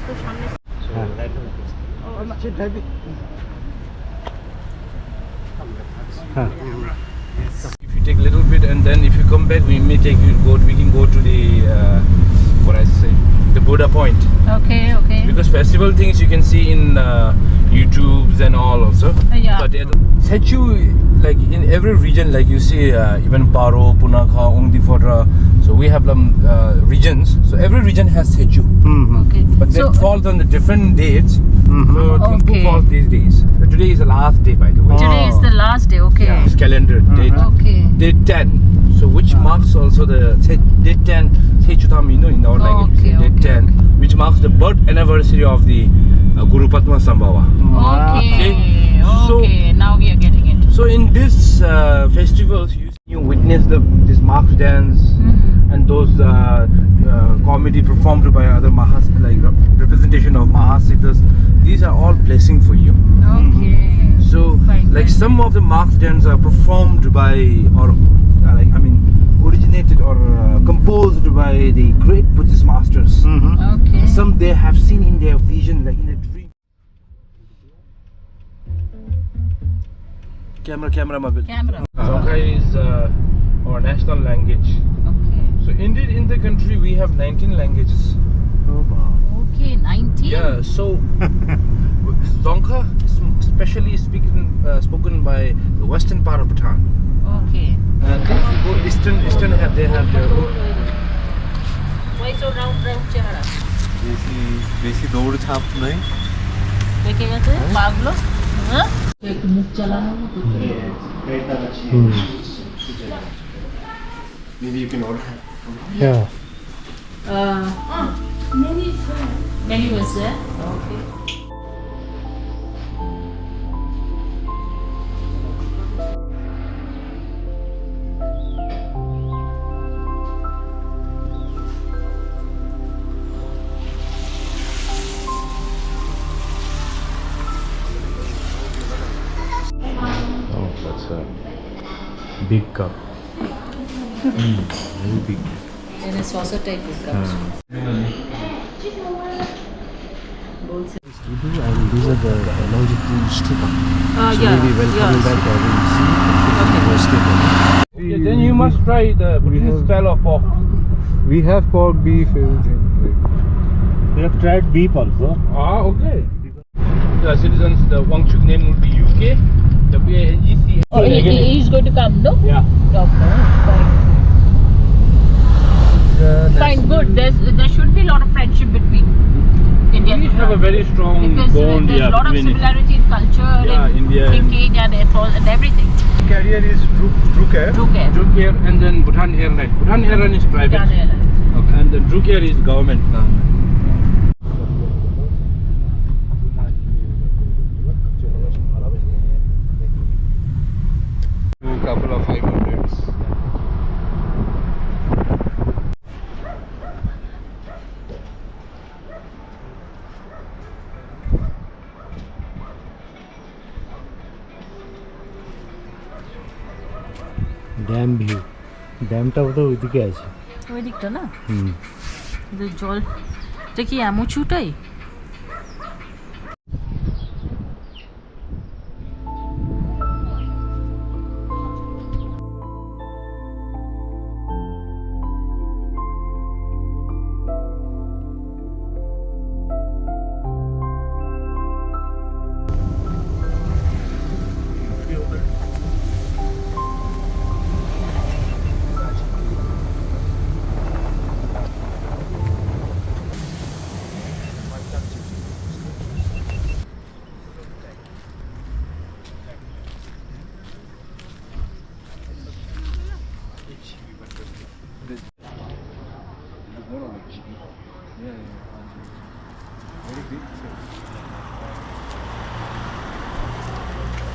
তো সামনে If you take a little bit and then if you come back, we may take you we can go to the what I say, the Buddha Point. Okay. Because festival things you can see in YouTubes and all also. Yeah. But statue like in every region, like you see even Paro, Punakha, Ongdifodra. So we have regions. So every region has statue. Okay. But that falls on the different dates. So Thimphu Okay. falls these days. Today is the last day, by the way. Today is the last day. Okay. Yeah, it's calendar date. Okay. Date 10. So which marks also the date 10 Sechutam, you know, in our language. Okay, Date okay. 10, which marks the birth anniversary of the Guru Padma Sambhava. Okay. So- Okay. Now we are getting it. So in this festivals, you witness this marks dance and those comedy performed by other representation of Mahasiddhas. These are all blessing for you. Okay. So Fine, like fine. some of the marks dance are performed by originated or composed by the great Buddhist masters. Okay. Some they have seen in their vision, like in a dream. Camera mobile. Camera. Dzongkha is our national language. Okay. So indeed in the country we have 19 languages. Okay. 19. Yeah, so Dzongkha is especially spoken by the western part of Bhutan. Okay. And if you go eastern they have their own. Why so round চেহারা? বেশি দৌড় ছাপ নাই দেখে গেছে পাগলো? হ্যাঁ? একটু মুখ চালানো মতো। Maybe you can order. Yeah. Many was there. Okay. Oh, that's a big cup. Very big. In a saucer type of cups. বলছে। And these are the longitudinal stupa. So Yeah. maybe when coming back, I will see. Okay, then you must try the Buddhist style of pork. We have pork, beef, everything. We have tried beef also. Ah, okay. The citizens, the Wangchuk name would be UK. WAGC. Oh, he's going to come, no? Yeah. Okay. Fine, good. There should be a lot of friendship between India and We have a Bhutan. very strong Because bond. there's a lot of between it. similarity in culture Yeah, and India and- thinking and everything. Carrier is Druker. True care. Druk Air and then Bhutan Airline. Bhutan Airline is private. Bhutan Airlines. Okay. And then Druk Air is government now. Couple of 500s. Dam view ড্যামটা বোধহয় ওইদিকে আছে ওই দিকটা না জল এটা কি এমুচুটাই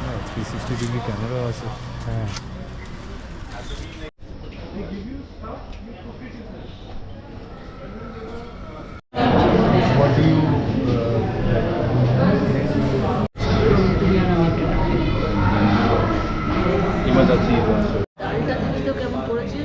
হ্যাঁ 360 ডিগ্রি ক্যামেরা আছে হ্যাঁ What do you ডালটা দেখি তো কেমন করেছে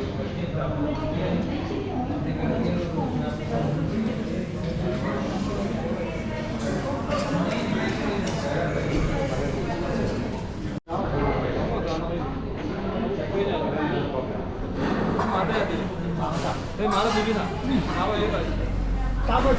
You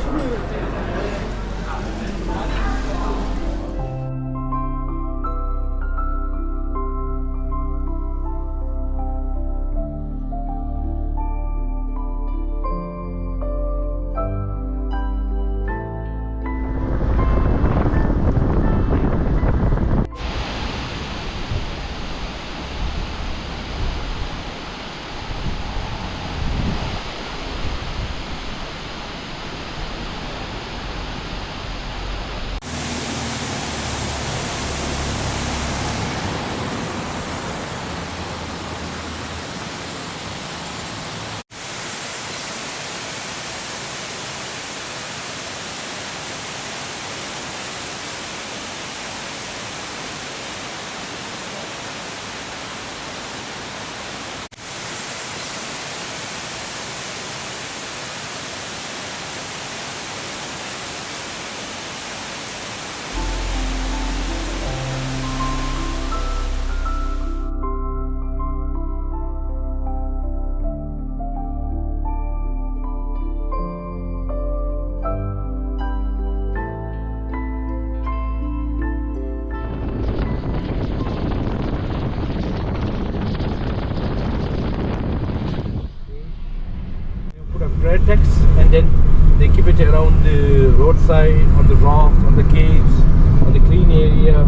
put a Bretex and then they keep it around the roadside, on the rocks, on the caves, on the clean area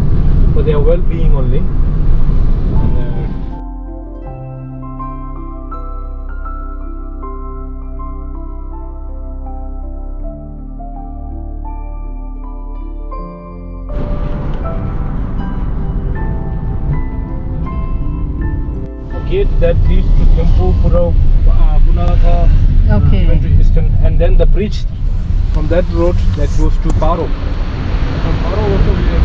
for their well-being only. And, gate that leads to Kempu, Punakha, Okay. went to Eastern, and then the bridge from that road that goes to Paro. From Paro also we have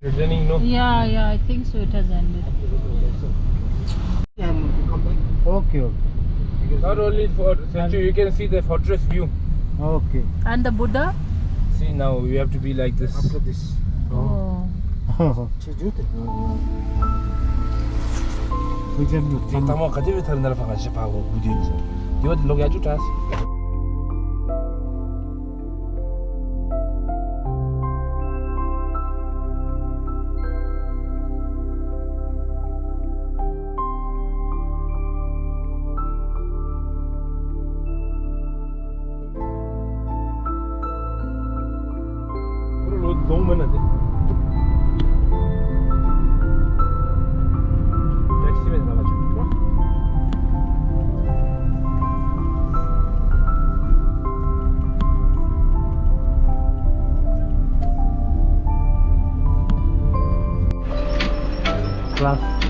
returning, no? Yeah, I think so. It has ended. Okay, okay. Not only for Century, you can see the fortress view. Okay. And the Buddha? See now, we have to be like this. After this. Oh. We can do Thì tao mò cái gì thằng nào phải chụp vào bùi điện rồi. Điều đó là chútras. Rồi đúng mình rồi. Taxi में जाना चाहिए. class.